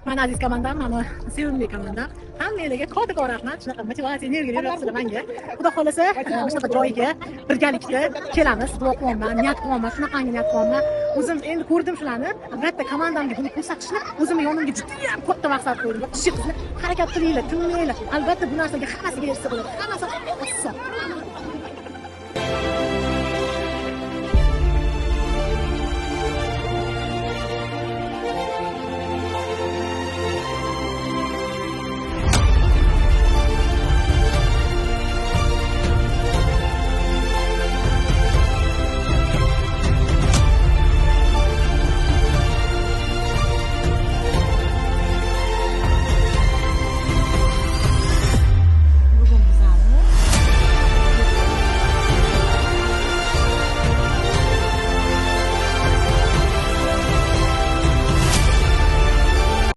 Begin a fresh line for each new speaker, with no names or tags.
Mana aziz komandam, mana sevimli komandam. Hammalarga kattakon rahmat. Shunaqa motivatsiya, energiya beryapsizlar menga. Xudo xolasa, shunaqa joyga birgalikda kelamiz. Duo qilaman, niyat qilaman, shunaqangi niyat qilaman. O'zim endi ko'rdim shularni. Albatta komandamga buni ko'rsatishni o'zim yonimga juda ham katta maqsad qo'ydim. Ishni harakat qilinglar, tinmanglar. Albatta bu narsaga hammasiga erishsa bo'ladi. Hammasi oson.